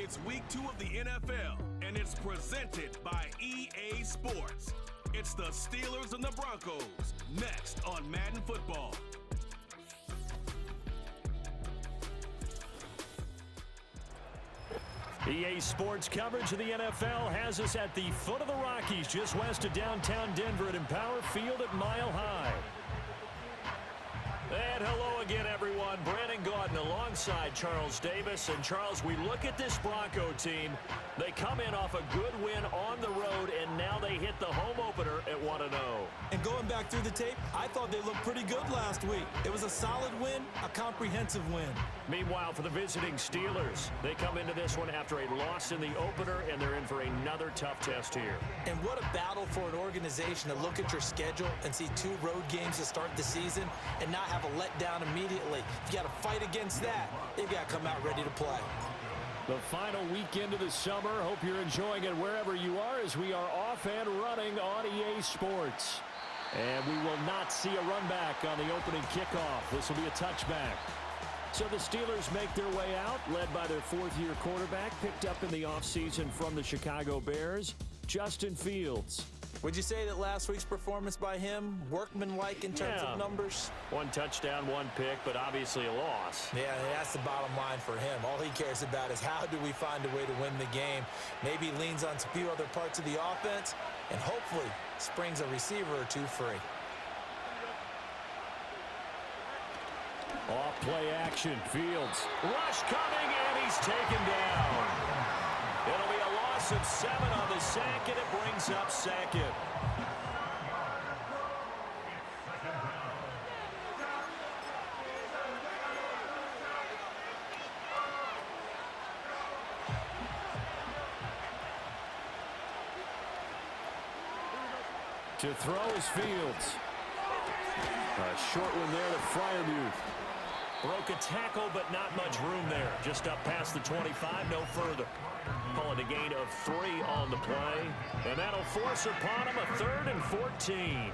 It's week 2 of the NFL, and it's presented by EA Sports. It's the Steelers and the Broncos, next on Madden Football. EA Sports coverage of the NFL has us at the foot of the Rockies, just west of downtown Denver at Empower Field at Mile High. And hello again, everyone. Brandon Gaudin alongside Charles Davis. And, Charles, we look at this Bronco team. They come in off a good win on the road, and now they hit the home opener at 1-0. And going back through the tape, I thought they looked pretty good last week. It was a solid win, a comprehensive win. Meanwhile, for the visiting Steelers, they come into this one after a loss in the opener, and they're in for another tough test here. And what a battle for an organization to look at your schedule and see 2 road games to start the season and not have a letdown immediately. You got to fight against that. They've got to come out ready to play. The final weekend of the summer. Hope you're enjoying it wherever you are as we are off and running on EA Sports. And we will not see a run back on the opening kickoff. This will be a touchback. So the Steelers make their way out, led by their 4th-year quarterback, picked up in the offseason from the Chicago Bears, Justin Fields. Would you say that last week's performance by him, workmanlike in terms of numbers? 1 touchdown, 1 pick, but obviously a loss. Yeah, that's the bottom line for him. All he cares about is how do we find a way to win the game. Maybe leans on a few other parts of the offense, and hopefully springs a receiver or 2 free. Off play action, Fields. Rush coming, and he's taken down. It'll be a loss of 7 on the sack, and it brings up 2nd. To throw is Fields. A short one there to Freiermuth. Broke a tackle, but not much room there. Just up past the 25, no further. Call it a gain of 3 on the play. And that'll force upon him a 3rd and 14.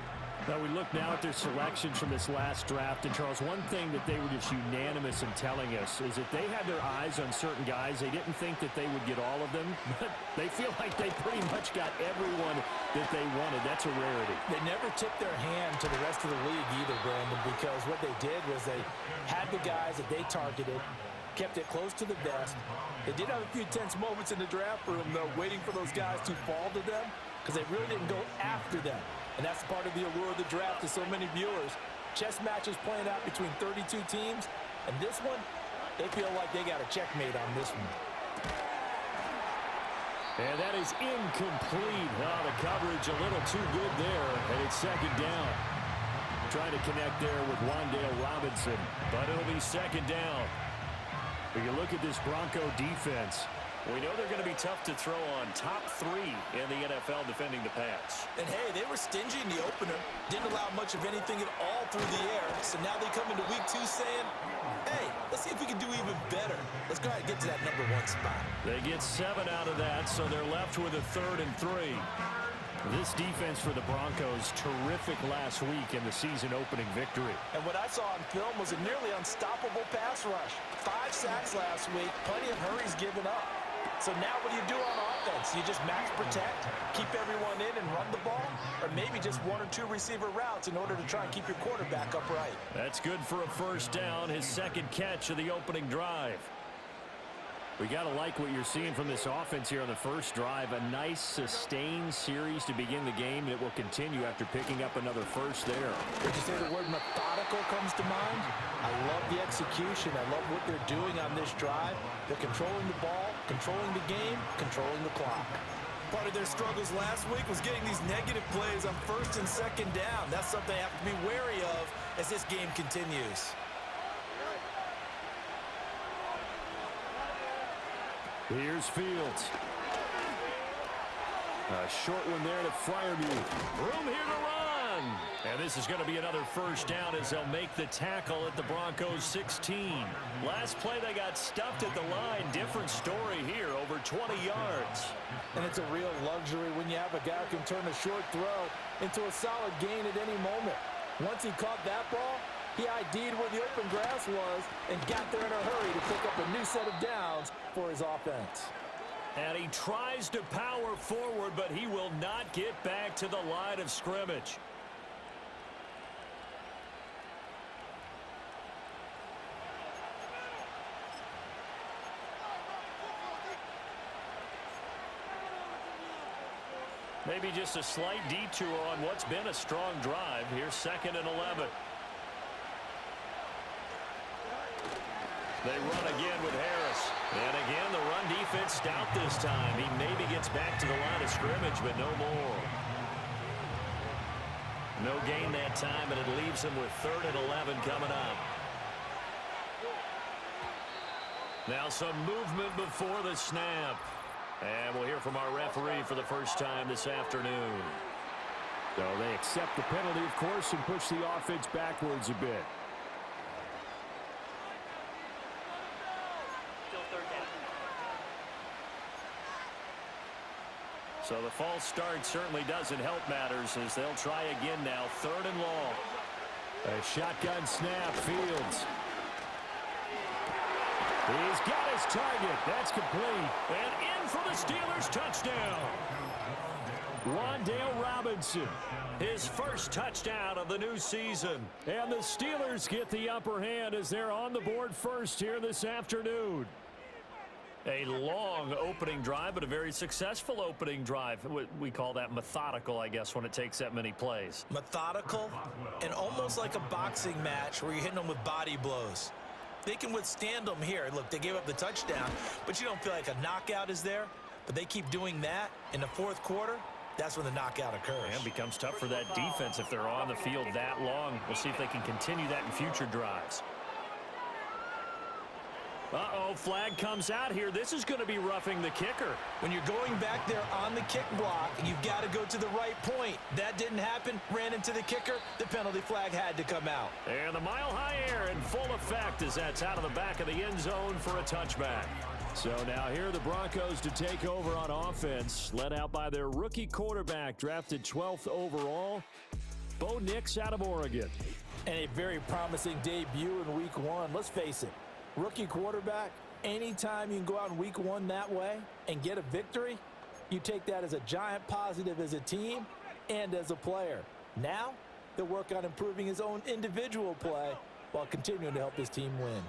Now we look now at their selections from this last draft. And, Charles, one thing that they were just unanimous in telling us is that they had their eyes on certain guys. They didn't think that they would get all of them, but they feel like they pretty much got everyone that they wanted. That's a rarity. They never tipped their hand to the rest of the league either, Brandon, because what they did was they had the guys that they targeted, kept it close to the vest. They did have a few tense moments in the draft room, though, waiting for those guys to fall to them because they really didn't go after them. And that's part of the allure of the draft to so many viewers. Chess matches playing out between 32 teams, and this one, they feel like they got a checkmate on this one. And that is incomplete. Oh, the coverage a little too good there, and it's 2nd down. Trying to connect there with Wan'Dale Robinson, but it'll be 2nd down. When you look at this Bronco defense, we know they're going to be tough to throw on. Top 3 in the NFL defending the pass. And, hey, they were stingy in the opener. Didn't allow much of anything at all through the air. So now they come into week 2 saying, hey, let's see if we can do even better. Let's go ahead and get to that number 1 spot. They get 7 out of that, so they're left with a 3rd and 3. This defense for the Broncos, terrific last week in the season-opening victory. And what I saw on film was a nearly unstoppable pass rush. 5 sacks last week, plenty of hurries given up. So now what do you do on offense? You just max protect, keep everyone in and run the ball, or maybe just 1 or 2 receiver routes in order to try and keep your quarterback upright. That's good for a 1st down, his 2nd catch of the opening drive. We got to like what you're seeing from this offense here on the first drive. A nice, sustained series to begin the game, and it will continue after picking up another first there. Would you say the word methodical comes to mind? I love the execution. I love what they're doing on this drive. They're controlling the ball, controlling the game, controlling the clock. Part of their struggles last week was getting these negative plays on 1st and 2nd down. That's something they have to be wary of as this game continues. Here's Fields. A short one there to Freiermuth. Room here to run. And this is going to be another 1st down as they'll make the tackle at the Broncos 16. Last play they got stuffed at the line. Different story here, over 20 yards. And it's a real luxury when you have a guy who can turn a short throw into a solid gain at any moment. Once he caught that ball, he ID'd where the open grass was and got there in a hurry to pick up a new set of downs for his offense. And he tries to power forward, but he will not get back to the line of scrimmage. Maybe just a slight detour on what's been a strong drive. Here's 2nd and 11. They run again with Harris. And again, the run defense stout this time. He maybe gets back to the line of scrimmage, but no more. No gain that time, and it leaves him with 3rd and 11 coming up. Now some movement before the snap. And we'll hear from our referee for the first time this afternoon. So they accept the penalty, of course, and push the offense backwards a bit. So the false start certainly doesn't help matters as they'll try again now. 3rd and long. A shotgun snap, Fields. He's got his target. That's complete. And in for the Steelers touchdown. Wan'Dale Robinson. His first touchdown of the new season. And the Steelers get the upper hand as they're on the board first here this afternoon. A long opening drive, but a very successful opening drive. We call that methodical, I guess, when it takes that many plays. Methodical and almost like a boxing match where you're hitting them with body blows. They can withstand them here. Look, they gave up the touchdown, but you don't feel like a knockout is there. But they keep doing that in the 4th quarter. That's when the knockout occurs. And it becomes tough for that defense if they're on the field that long. We'll see if they can continue that in future drives. Uh-oh, flag comes out here. This is going to be roughing the kicker. When you're going back there on the kick block, you've got to go to the right point. That didn't happen. Ran into the kicker. The penalty flag had to come out. And the mile-high air in full effect as that's out of the back of the end zone for a touchback. So now here are the Broncos to take over on offense, led out by their rookie quarterback, drafted 12th overall, Bo Nix out of Oregon. And a very promising debut in Week 1. Let's face it. Rookie quarterback, anytime you can go out in Week 1 that way and get a victory, you take that as a giant positive as a team and as a player. Now, he'll work on improving his own individual play while continuing to help his team win.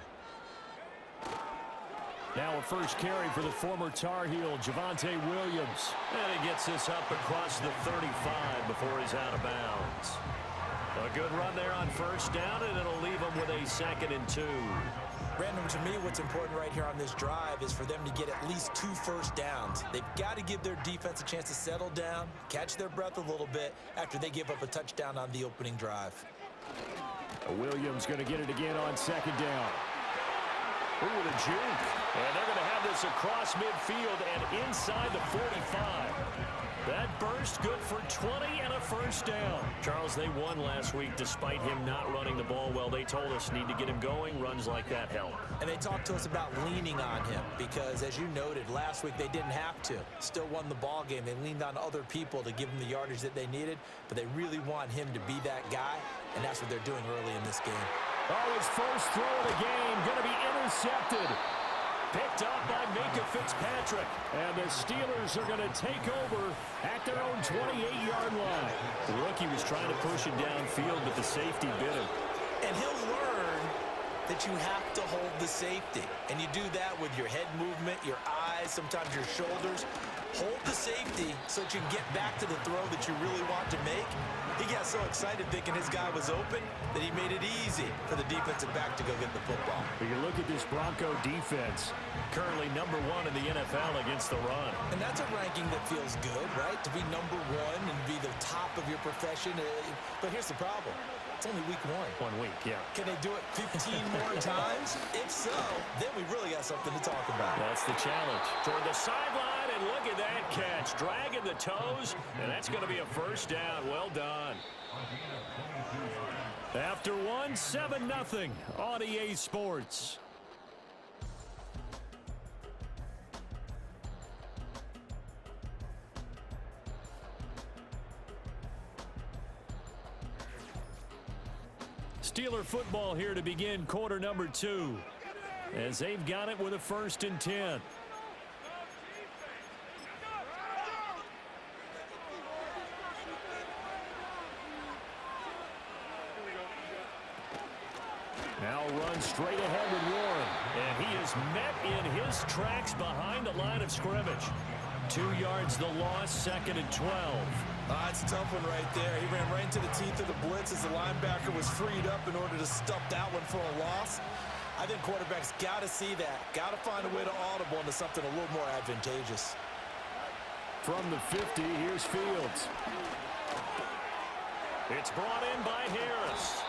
Now a first carry for the former Tar Heel, Javonte Williams. And he gets this up across the 35 before he's out of bounds. A good run there on first down, and it'll leave him with a 2nd and 2. Brandon, to me, what's important right here on this drive is for them to get at least 2 first downs. They've got to give their defense a chance to settle down, catch their breath a little bit after they give up a touchdown on the opening drive. Williams going to get it again on 2nd down. Ooh, the juke. And they're going to have this across midfield and inside the 45. That burst good for 20 and a first down. Charles, they won last week despite him not running the ball well. They told us need to get him going. Runs like that help. And they talked to us about leaning on him because, as you noted, last week they didn't have to. Still won the ball game. They leaned on other people to give them the yardage that they needed, but they really want him to be that guy, and that's what they're doing early in this game. Oh, his first throw of the game going to be intercepted. Picked up by Minka Fitzpatrick. And the Steelers are going to take over at their own 28-yard line. The rookie was trying to push it downfield, but the safety bit him. And he'll learn that you have to hold the safety. And you do that with your head movement, your eyes, sometimes your shoulders. Hold the safety so that you can get back to the throw that you really want to make. He got so excited thinking his guy was open that he made it easy for the defensive back to go get the football. But you look at this Bronco defense, currently number 1 in the NFL against the run. And that's a ranking that feels good, right? To be number 1 and be the top of your profession. But here's the problem. It's only week 1. 1 week, yeah. Can they do it 15 more times? If so, then we really got something to talk about. That's the challenge. Toward the sideline, and look at that catch. Dragging the toes, and that's going to be a first down. Well done. After 1, 7-0 on EA Sports. Steeler football here to begin quarter number 2. As they've got it with a 1st and 10. Now run straight ahead with Warren. And he is met in his tracks behind the line of scrimmage. 2 yards the loss, 2nd and 12. It's a tough one right there. He ran right into the teeth of the blitz as the linebacker was freed up in order to stuff that one for a loss. I think quarterbacks got to see that. Got to find a way to audible into something a little more advantageous. From the 50, here's Fields. It's brought in by Harris.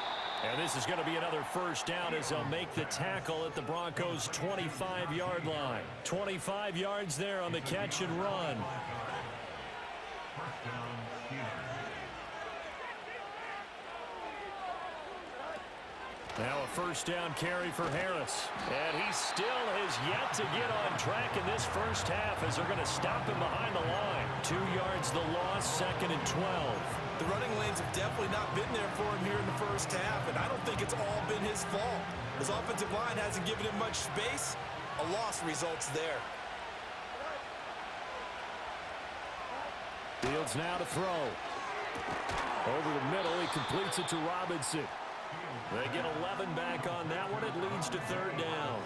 And this is going to be another first down as they'll make the tackle at the Broncos' 25-yard line. 25 yards there on the catch and run. Now a first down carry for Harris. And he still has yet to get on track in this first half as they're going to stop him behind the line. 2 yards the loss, 2nd and 12. The running lanes have definitely not been there for him here in the first half, and I don't think it's all been his fault. His offensive line hasn't given him much space. A loss results there. Fields now to throw. Over the middle, he completes it to Robinson. They get 11 back on that one. It leads to 3rd down.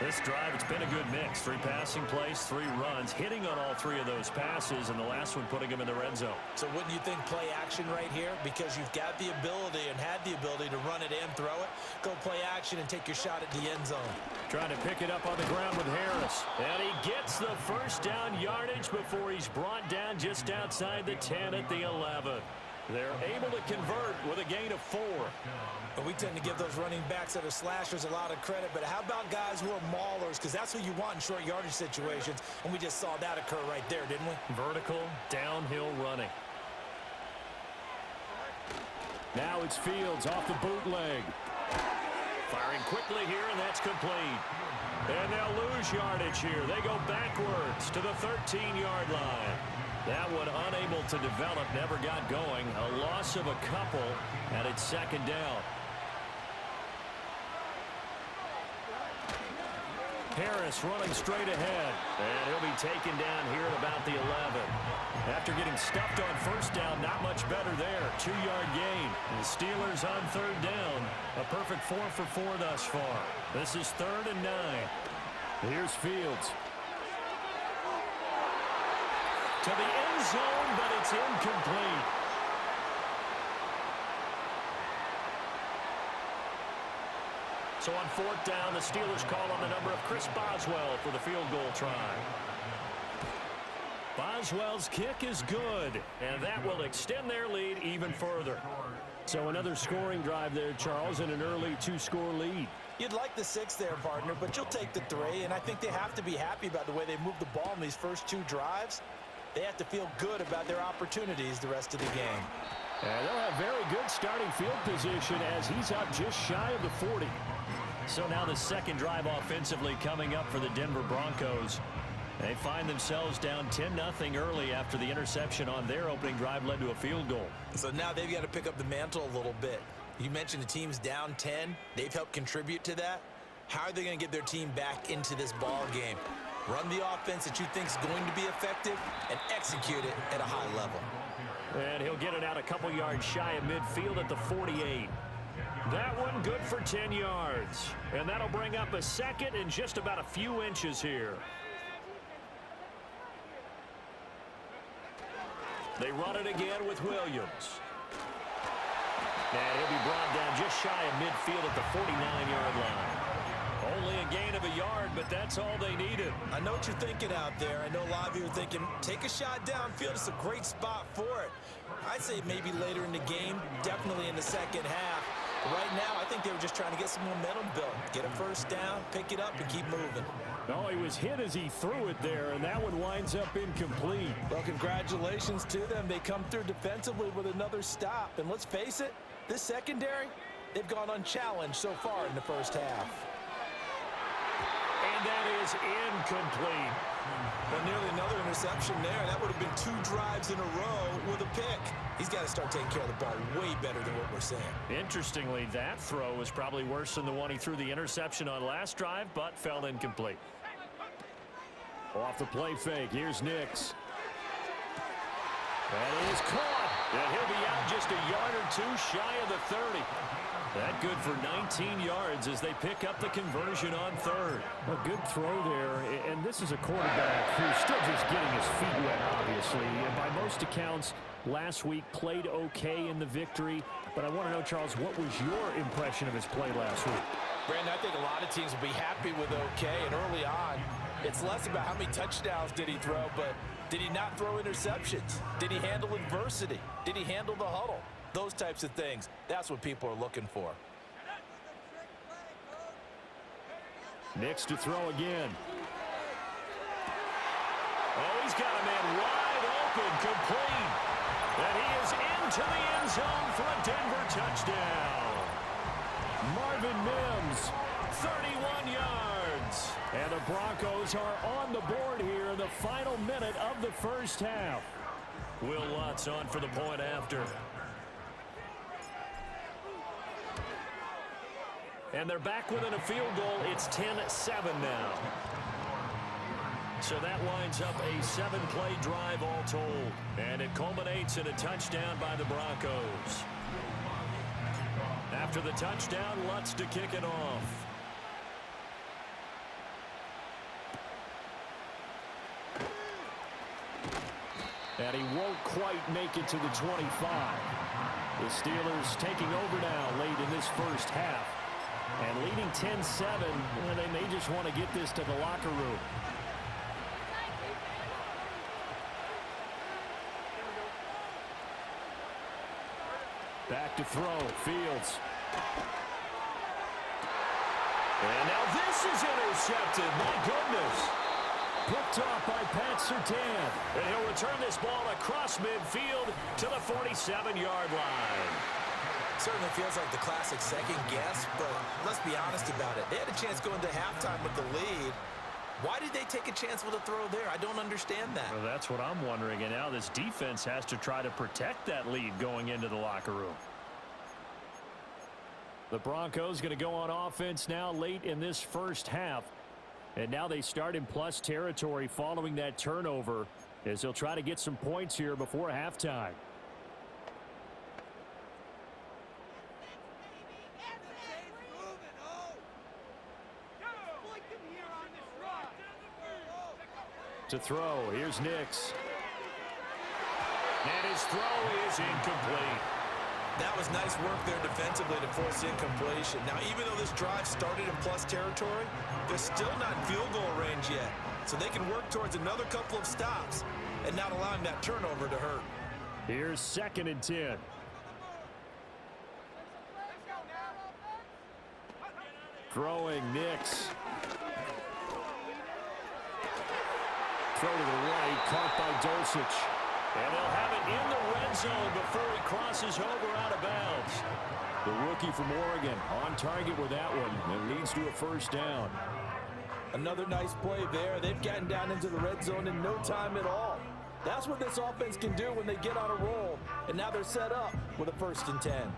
This drive, it's been a good mix. 3 passing plays, 3 runs, hitting on all 3 of those passes, and the last one putting him in the red zone. So wouldn't you think play action right here? Because you've got the ability and had the ability to run it and throw it. Go play action and take your shot at the end zone. Trying to pick it up on the ground with Harris. And he gets the first down yardage before he's brought down just outside the 10 at the 11. They're able to convert with a gain of 4. But we tend to give those running backs that are slashers a lot of credit. But how about guys who are maulers? Because that's what you want in short yardage situations. And we just saw that occur right there, didn't we? Vertical, downhill running. Now it's Fields off the bootleg. Firing quickly here, and that's complete. And they'll lose yardage here. They go backwards to the 13-yard line. That one unable to develop, never got going. A loss of a couple, and it's 2nd down. Harris running straight ahead, and he'll be taken down here at about the 11. After getting stuffed on first down, not much better there. 2-yard gain. The Steelers on 3rd down. A perfect 4 for 4 thus far. This is 3rd and 9. Here's Fields. To the end zone, but it's incomplete. So on 4th down, the Steelers call on the number of Chris Boswell for the field goal try. Boswell's kick is good, and that will extend their lead even further. So another scoring drive there, Charles, and an early 2-score lead. You'd like the 6 there, partner, but you'll take the 3, and I think they have to be happy about the way they moved the ball in these first 2 drives. They have to feel good about their opportunities the rest of the game. And they'll have very good starting field position as he's up just shy of the 40. So now the 2nd drive offensively coming up for the Denver Broncos. They find themselves down 10-0 early after the interception on their opening drive led to a field goal. So now they've got to pick up the mantle a little bit. You mentioned the team's down 10. They've helped contribute to that. How are they going to get their team back into this ball game? Run the offense that you think is going to be effective and execute it at a high level. And he'll get it out a couple yards shy of midfield at the 48. That one good for 10 yards. And that'll bring up a 2nd and just about a few inches here. They run it again with Williams. And he'll be brought down just shy of midfield at the 49-yard line. Only a gain of a yard, but that's all they needed. I know what you're thinking out there. I know a lot of you are thinking, take a shot downfield. It's a great spot for it. I'd say maybe later in the game, definitely in the 2nd half. But right now, I think they were just trying to get some momentum built. Get a first down, pick it up, and keep moving. Oh, he was hit as he threw it there, and that one winds up incomplete. Well, congratulations to them. They come through defensively with another stop. And let's face it, this secondary, they've gone unchallenged so far in the first half. And that is incomplete. Well, nearly another interception there. That would have been 2 drives in a row with a pick. He's got to start taking care of the ball way better than what we're saying. Interestingly, that throw was probably worse than the one he threw the interception on last drive, but fell incomplete. Off the play fake, here's Nix. That is caught. And he'll be out just a yard or two shy of the 30. That good for 19 yards as they pick up the conversion on third. A good throw there, and this is a quarterback who's still just getting his feet wet, obviously. And by most accounts, last week played okay in the victory. But I want to know, Charles, what was your impression of his play last week? Brandon, I think a lot of teams will be happy with okay, and early on, it's less about how many touchdowns did he throw, but did he not throw interceptions? Did he handle adversity? Did he handle the huddle? Those types of things, that's what people are looking for. Nix to throw again. Oh, he's got a man wide open, complete. And he is into the end zone for a Denver touchdown. Marvin Mims, 31 yards. And the Broncos are on the board here in the final minute of the first half. Will Lutz on for the point after. And they're back within a field goal. It's 10-7 now. So that winds up a 7-play drive all told. And it culminates in a touchdown by the Broncos. After the touchdown, Lutz to kick it off. And he won't quite make it to the 25. The Steelers taking over now late in this first half. And leading 10-7, they may just want to get this to the locker room. Back to throw, Fields. And now this is intercepted, my goodness. Picked off by Pat Surtain. And he'll return this ball across midfield to the 47-yard line. Certainly feels like the classic second guess, but let's be honest about it. They had a chance going to halftime with the lead. Why did they take a chance with a throw there? I don't understand that. Well, that's what I'm wondering, and now this defense has to try to protect that lead going into the locker room. The Broncos going to go on offense now late in this first half. And now they start in plus territory following that turnover as they'll try to get some points here before halftime. To throw, here's Nix. And his throw is incomplete. That was nice work there defensively to force incompletion. Now, even though this drive started in plus territory, they're still not in field goal range yet. So they can work towards another couple of stops and not allowing that turnover to hurt. Here's 2nd and 10. Throwing Nix. Throw to the right, caught by Dulcich. And they'll have it in the red zone before he crosses over out of bounds. The rookie from Oregon on target with that one. It leads to a first down. Another nice play there. They've gotten down into the red zone in no time at all. That's what this offense can do when they get on a roll. And now they're set up with a 1st and 10.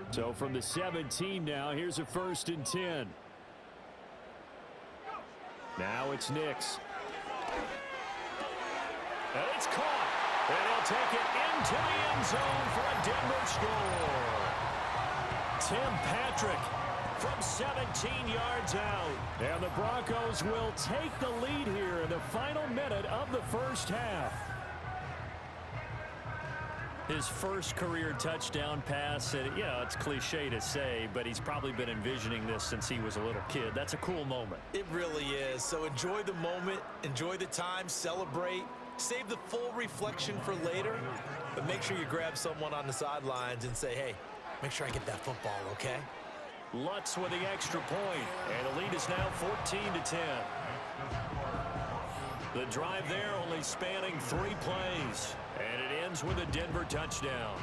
So from the 17 now, here's a 1st and 10. Now it's Nix. And it's caught. And he'll take it into the end zone for a Denver score. Tim Patrick from 17 yards out. And the Broncos will take the lead here in the final minute of the first half. His first career touchdown pass, and, you know, it's cliche to say, but he's probably been envisioning this since he was a little kid. That's a cool moment. It really is. So enjoy the moment, enjoy the time, celebrate, save the full reflection for later, but make sure you grab someone on the sidelines and say, hey, make sure I get that football, okay? Lutz with the extra point, and the lead is now 14-10. The drive there only spanning 3 plays, and it ends with a Denver touchdown.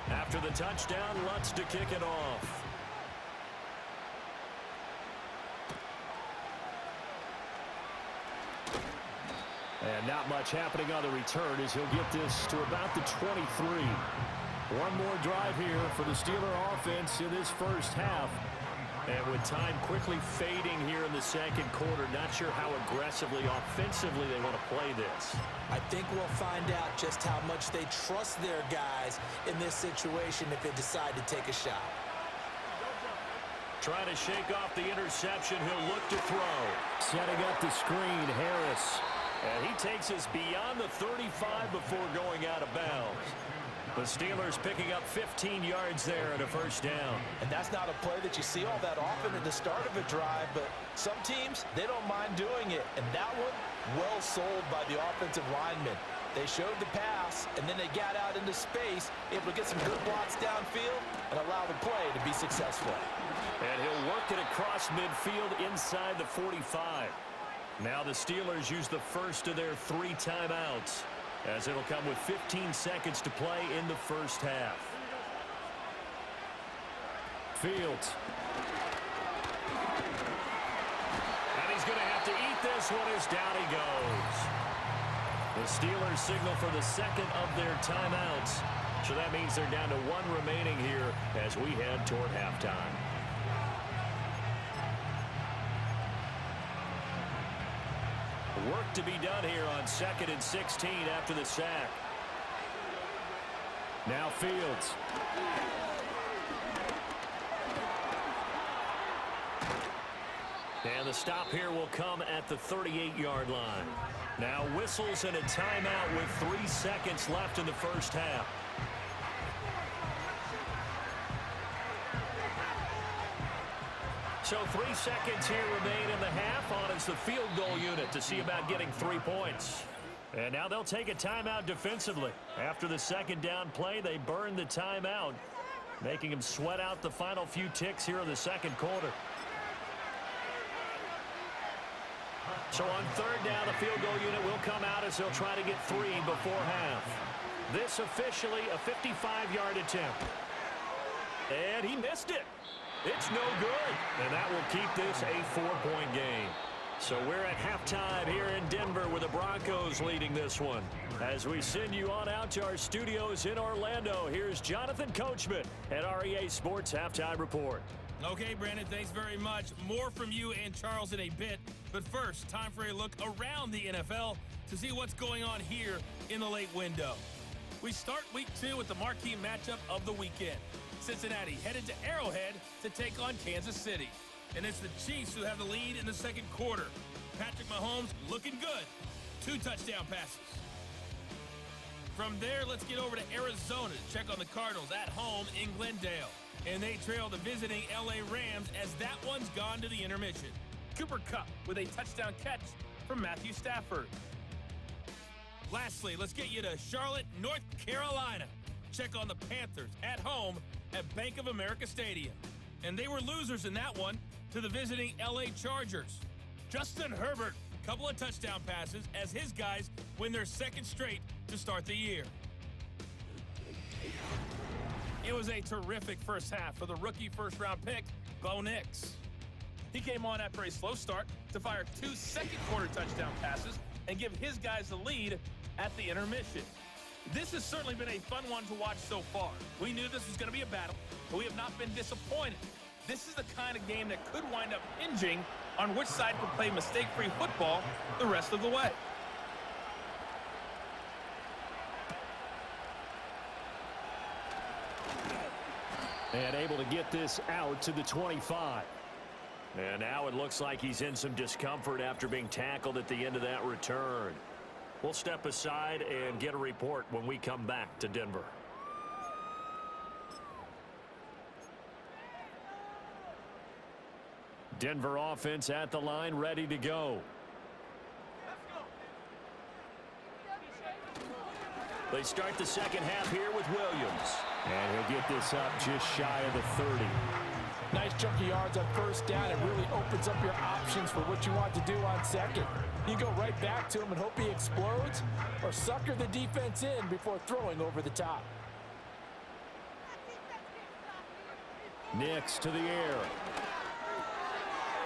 After the touchdown, Lutz to kick it off. And And not much happening on the return as he'll get this to about the 23. One more drive here for the Steeler offense in this first half. And with time quickly fading here in the second quarter, not sure how aggressively, offensively they want to play this. I think we'll find out just how much they trust their guys in this situation if they decide to take a shot. Trying to shake off the interception, he'll look to throw. Setting up the screen, Harris. And he takes us beyond the 35 before going out of bounds. The Steelers picking up 15 yards there and a first down. And that's not a play that you see all that often at the start of a drive, but some teams, they don't mind doing it. And that one, well sold by the offensive lineman. They showed the pass, and then they got out into space, able to get some good blocks downfield and allow the play to be successful. And he'll work it across midfield inside the 45. Now the Steelers use the first of their 3 timeouts, as it'll come with 15 seconds to play in the first half. Fields. And he's going to have to eat this one as down he goes. The Steelers signal for the second of their timeouts. So that means they're down to 1 remaining here as we head toward halftime. Work to be done here on 2nd and 16 after the sack. Now Fields. And the stop here will come at the 38-yard line. Now whistles and a timeout with 3 seconds left in the first half. So 3 seconds here remain in the half on as the field goal unit to see about getting 3 points. And now they'll take a timeout defensively. After the second down play, they burn the timeout, making them sweat out the final few ticks here in the second quarter. So on 3rd down, the field goal unit will come out as they'll try to get 3 before half. This officially a 55-yard attempt. And he missed it. It's no good, and that will keep this a 4-point game. So we're at halftime here in Denver with the Broncos leading this one. As we send you on out to our studios in Orlando, here's Jonathan Coachman at REA Sports Halftime Report. Okay, Brandon, thanks very much. More from you and Charles in a bit. But first, time for a look around the NFL to see what's going on here in the late window. We start week 2 with the marquee matchup of the weekend. Cincinnati headed to Arrowhead to take on Kansas City. And it's the Chiefs who have the lead in the second quarter. Patrick Mahomes looking good. 2 touchdown passes. From there, let's get over to Arizona to check on the Cardinals at home in Glendale. And they trail the visiting LA Rams as that one's gone to the intermission. Cooper Kupp with a touchdown catch from Matthew Stafford. Lastly, let's get you to Charlotte, North Carolina. Check on the Panthers at home at Bank of America Stadium. And they were losers in that one to the visiting LA Chargers. Justin Herbert, a couple of touchdown passes as his guys win their 2nd straight to start the year. It was a terrific first half for the rookie first-round pick, Bo Nix. He came on after a slow start to fire 2 second-quarter touchdown passes and give his guys the lead at the intermission. This has certainly been a fun one to watch so far. We knew this was going to be a battle, but we have not been disappointed. This is the kind of game that could wind up hinging on which side could play mistake-free football the rest of the way. And able to get this out to the 25. And now it looks like he's in some discomfort after being tackled at the end of that return. We'll step aside and get a report when we come back to Denver. Denver offense at the line, ready to go. They start the second half here with Williams. And he'll get this up just shy of the 30. Nice chunky yards on first down. It really opens up your options for what you want to do on second. You go right back to him and hope he explodes, or sucker the defense in before throwing over the top. Nix to the air.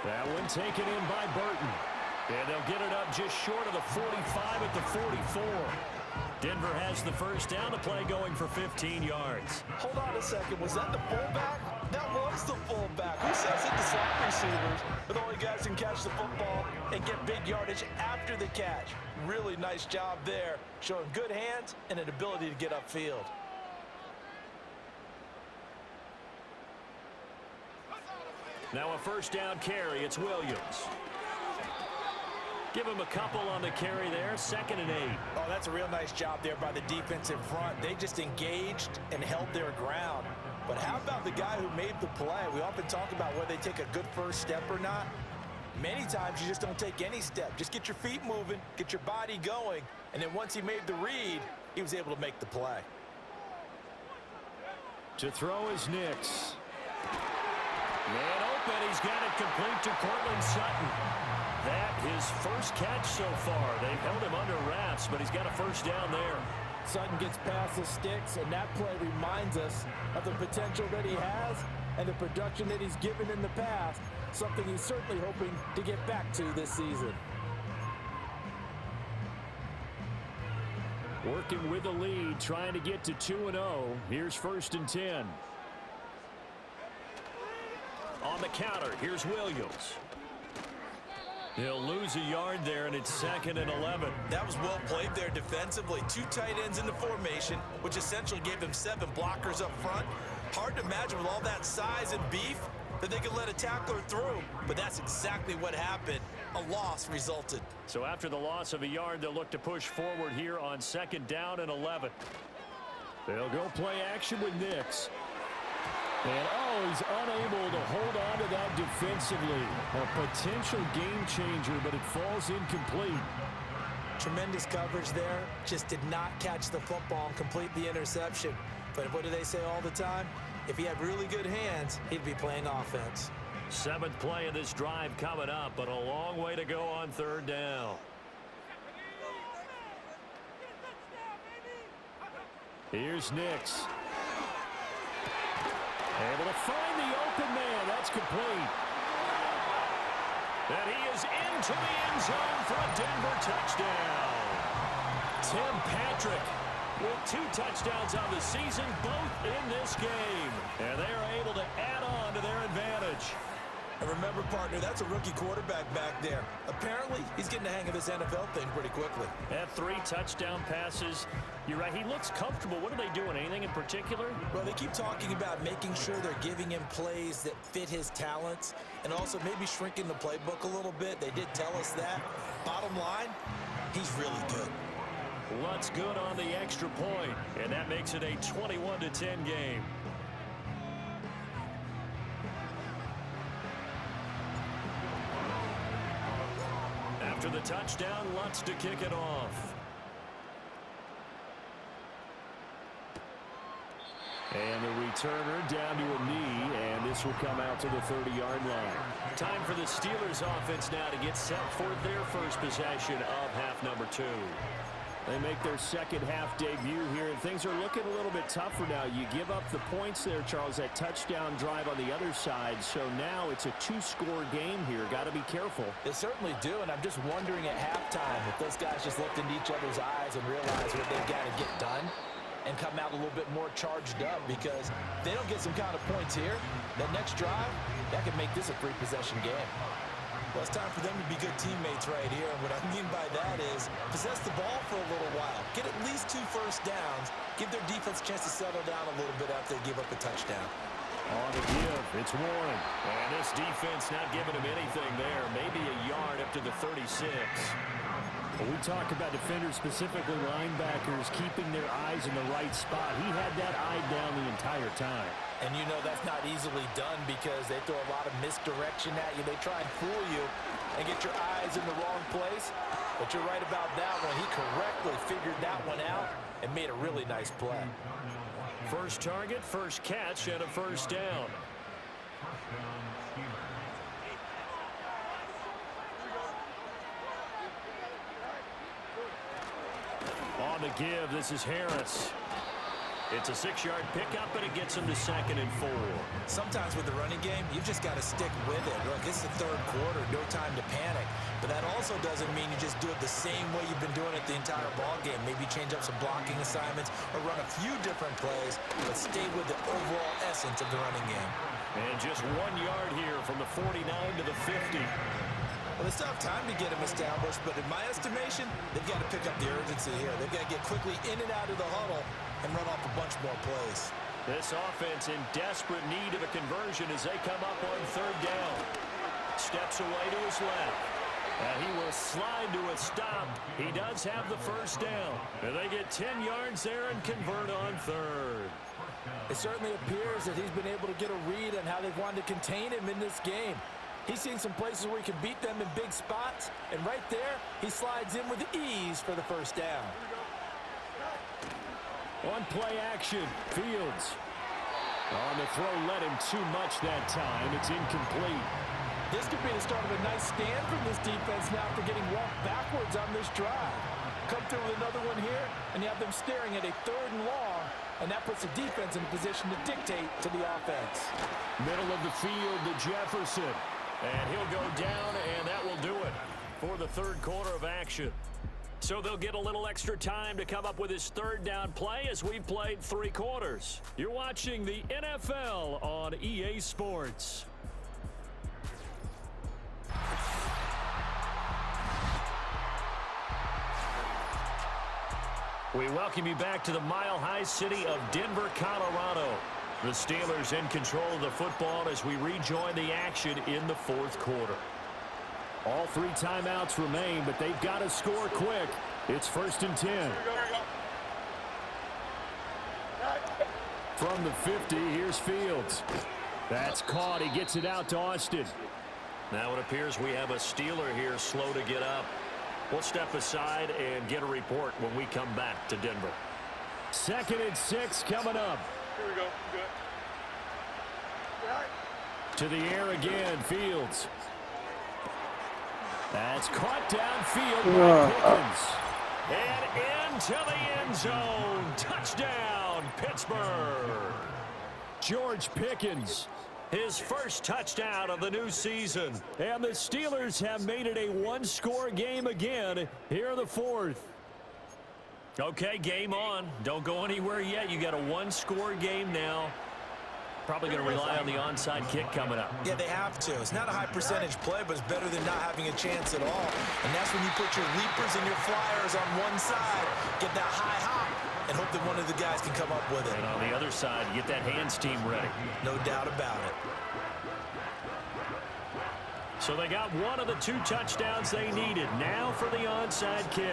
That one taken in by Burton. And they'll get it up just short of the 45 at the 44. Denver has the first down. The play going for 15 yards. Hold on a second. Was that the fullback? That was the fullback. Who says it? The slot receivers. But only guys can catch the football and get big yardage after the catch. Really nice job there, showing good hands and an ability to get upfield. Now a first down carry. It's Williams. Give him a couple on the carry there. 2nd and 8. Oh, that's a real nice job there by the defense in front. They just engaged and held their ground. But how about the guy who made the play? We often talk about whether they take a good first step or not. Many times you just don't take any step. Just get your feet moving, get your body going, and then once he made the read, he was able to make the play. To throw is Nix. Man open. He's got it complete to Cortland Sutton. That his first catch so far. They've held him under wraps, but he's got a first down there. Sutton gets past the sticks, and that play reminds us of the potential that he has and the production that he's given in the past, something he's certainly hoping to get back to this season. Working with the lead, trying to get to 2-0. Here's 1st and 10. On the counter, here's Williams. He'll lose a yard there, and it's 2nd and 11. That was well played there defensively. 2 tight ends in the formation, which essentially gave them 7 blockers up front. Hard to imagine with all that size and beef that they could let a tackler through, but that's exactly what happened. A loss resulted. So after the loss of a yard, they'll look to push forward here on 2nd down and 11. They'll go play action with Nix. And, he's unable to hold on to that defensively. A potential game changer, but it falls incomplete. Tremendous coverage there. Just did not catch the football and complete the interception. But what do they say all the time? If he had really good hands, he'd be playing offense. 7th play of this drive coming up, but a long way to go on 3rd down. Here's Nix. Able to find the open man. That's complete. And he is into the end zone for a Denver touchdown. Tim Patrick with 2 touchdowns on the season, both in this game. And they are able to add on to their advantage. And remember, partner, that's a rookie quarterback back there. Apparently, he's getting the hang of this NFL thing pretty quickly. Had 3 touchdown passes. You're right, he looks comfortable. What are they doing? Anything in particular? Well, they keep talking about making sure they're giving him plays that fit his talents and also maybe shrinking the playbook a little bit. They did tell us that. Bottom line, he's really good. Lutt's good on the extra point, and that makes it a 21-10 game. After the touchdown, Lutz to kick it off. And the returner down to a knee, and this will come out to the 30-yard line. Time for the Steelers offense now to get set for their first possession of half number 2. They make their second half debut here, and things are looking a little bit tougher now. You give up the points there, Charles, that touchdown drive on the other side. So now it's a 2-score game here. Got to be careful. They certainly do, and I'm just wondering at halftime if those guys just looked into each other's eyes and realized what they've got to get done and come out a little bit more charged up, because if they don't get some kind of points here, that next drive, that could make this a 3-possession game. Well, it's time for them to be good teammates right here. And what I mean by that is possess the ball for a little while. Get at least 2 first downs. Give their defense a chance to settle down a little bit after they give up a touchdown. On the give, it's Warren. And this defense not giving him anything there. Maybe a yard up to the 36. Well, we talk about defenders, specifically linebackers, keeping their eyes in the right spot. He had that eye down the entire time. And you know that's not easily done because they throw a lot of misdirection at you. They try and fool you and get your eyes in the wrong place. But you're right about that one. He correctly figured that one out and made a really nice play. First target, first catch, and a first down. On the give, this is Harris. It's a 6-yard pickup, and it gets him to 2nd and 4. Sometimes with the running game, you've just got to stick with it. Look, it's the third quarter, no time to panic. But that also doesn't mean you just do it the same way you've been doing it the entire ball game. Maybe change up some blocking assignments or run a few different plays, but stay with the overall essence of the running game. And just 1 yard here from the 49 to the 50. Well, they still have time to get him established, but in my estimation, they've got to pick up the urgency here. They've got to get quickly in and out of the huddle and run off a bunch more plays. This offense in desperate need of a conversion as they come up on 3rd down. Steps away to his left. And he will slide to a stop. He does have the 1st down. And they get 10 yards there and convert on 3rd. It certainly appears that he's been able to get a read on how they've wanted to contain him in this game. He's seen some places where he can beat them in big spots, and right there, he slides in with ease for the 1st down. On play action, Fields. On the throw, led him too much that time. It's incomplete. This could be the start of a nice stand from this defense now after getting walked backwards on this drive. Come through with another one here, and you have them staring at a 3rd and long, and that puts the defense in a position to dictate to the offense. Middle of the field to Jefferson. And he'll go down, and that will do it for the 3rd quarter of action. So they'll get a little extra time to come up with his 3rd down play as we've played 3 quarters. You're watching the NFL on EA Sports. We welcome you back to the mile-high city of Denver, Colorado. The Steelers in control of the football as we rejoin the action in the 4th quarter. All 3 timeouts remain, but they've got to score quick. It's 1st and 10. From the 50, here's Fields. That's caught. He gets it out to Austin. Now it appears we have a Steeler here slow to get up. We'll step aside and get a report when we come back to Denver. 2nd and 6 coming up. Here we go. Good. To the air again, Fields. That's caught downfield by Pickens. And into the end zone. Touchdown, Pittsburgh. George Pickens. His first touchdown of the new season. And the Steelers have made it a 1-score game again here in the 4th. Okay, game on. Don't go anywhere yet. You got a 1-score game now. Probably going to rely on the onside kick coming up. Yeah, they have to. It's not a high percentage play, but it's better than not having a chance at all. And that's when you put your leapers and your flyers on one side, get that high hop, and hope that one of the guys can come up with it. And on the other side, get that hands team ready. No doubt about it. So they got one of the 2 touchdowns they needed. Now for the onside kick.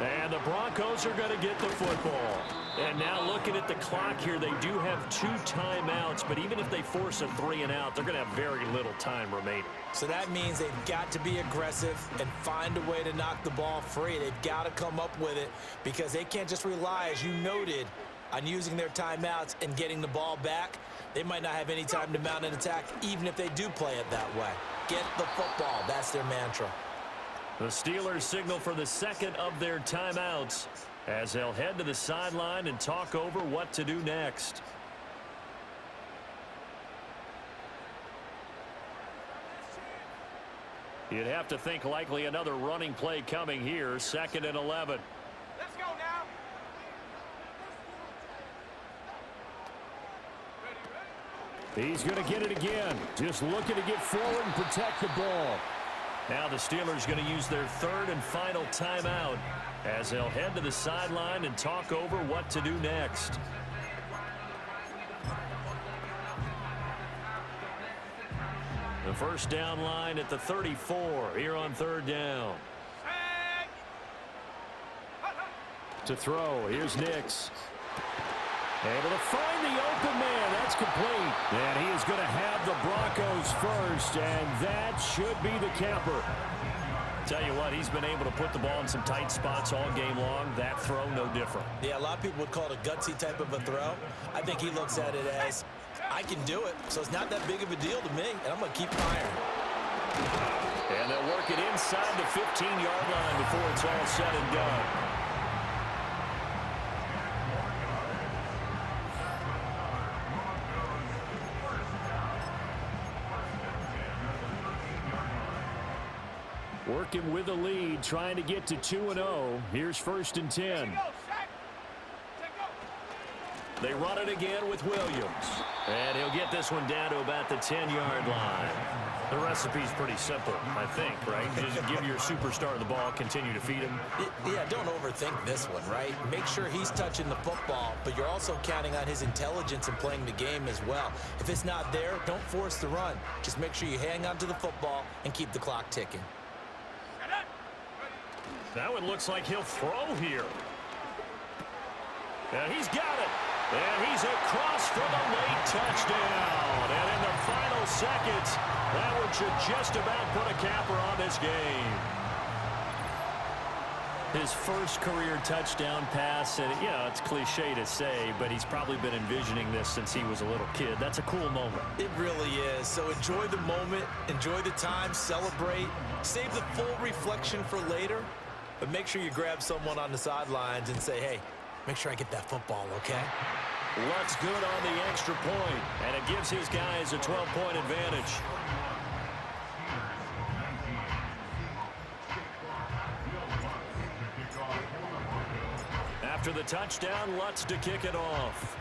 And the Broncos are going to get the football. And now looking at the clock here, they do have 2 timeouts, but even if they force a 3 and out, they're going to have very little time remaining. So that means they've got to be aggressive and find a way to knock the ball free. They've got to come up with it because they can't just rely, as you noted, on using their timeouts and getting the ball back. They might not have any time to mount an attack, even if they do play it that way. Get the football. That's their mantra. The Steelers signal for the 2nd of their timeouts as they'll head to the sideline and talk over what to do next. You'd have to think likely another running play coming here, 2nd and 11. Let's go now. He's going to get it again. Just looking to get forward and protect the ball. Now the Steelers going to use their 3rd and final timeout as they'll head to the sideline and talk over what to do next. The first down line at the 34 here on 3rd down. To throw, here's Nix. Able to find the open man. That's complete. And he is going to have the Broncos first, and that should be the camper. Tell you what, he's been able to put the ball in some tight spots all game long. That throw, no different. Yeah, a lot of people would call it a gutsy type of a throw. I think he looks at it as, I can do it, so it's not that big of a deal to me, and I'm going to keep firing. And they'll work it inside the 15-yard line before it's all said and done. Working with a lead, trying to get to 2-0. Here's 1st and 10. They run it again with Williams. And he'll get this one down to about the 10-yard line. The recipe's pretty simple, I think, right? Just give your superstar the ball, continue to feed him. Yeah, don't overthink this one, right? Make sure he's touching the football, but you're also counting on his intelligence in playing the game as well. If it's not there, don't force the run. Just make sure you hang on to the football and keep the clock ticking. Now it looks like he'll throw here. And he's got it. And he's across for the late touchdown. And in the final seconds, that one should just about put a capper on this game. His first career touchdown pass, and it's cliche to say, but he's probably been envisioning this since he was a little kid. That's a cool moment. It really is. So enjoy the moment, enjoy the time, celebrate, save the full reflection for later, but make sure you grab someone on the sidelines and say, hey, make sure I get that football, okay? Luck's good on the extra point, and it gives his guys a 12-point advantage. After the touchdown, Lutz to kick it off.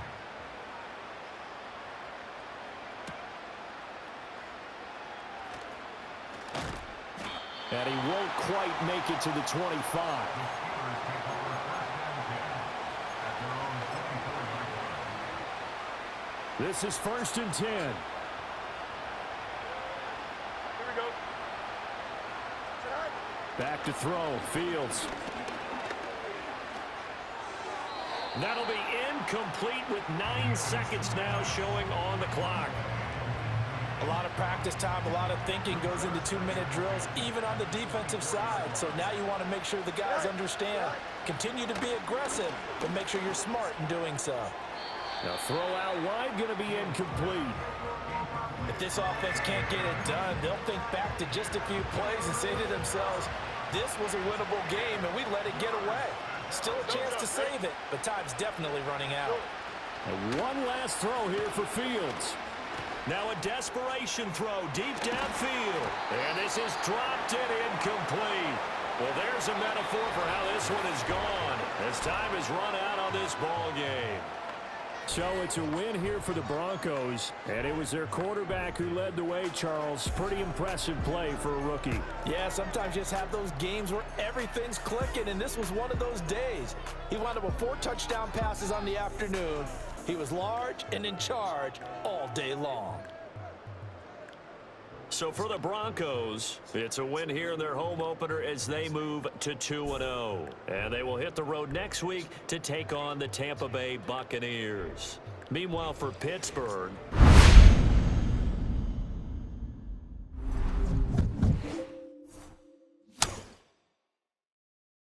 And he won't quite make it to the 25. This is 1st and 10. Here we go. Back to throw. Fields. That'll be incomplete with 9 seconds now showing on the clock. A lot of practice time, a lot of thinking goes into 2-minute drills, even on the defensive side. So now you want to make sure the guys understand. Continue to be aggressive, but make sure you're smart in doing so. Now throw out wide, going to be incomplete. If this offense can't get it done, they'll think back to just a few plays and say to themselves, this was a winnable game and we let it get away. Still a chance to save it, but time's definitely running out. And one last throw here for Fields. Now a desperation throw deep downfield. And this is dropped and incomplete. Well, there's a metaphor for how this one is gone as time is run out on this ball game. So it's a win here for the Broncos, and it was their quarterback who led the way, Charles. Pretty impressive play for a rookie. Yeah, sometimes you just have those games where everything's clicking, and this was one of those days. He wound up with 4 touchdown passes on the afternoon. He was large and in charge all day long. So for the Broncos, it's a win here in their home opener as they move to 2-0. And they will hit the road next week to take on the Tampa Bay Buccaneers. Meanwhile, for Pittsburgh,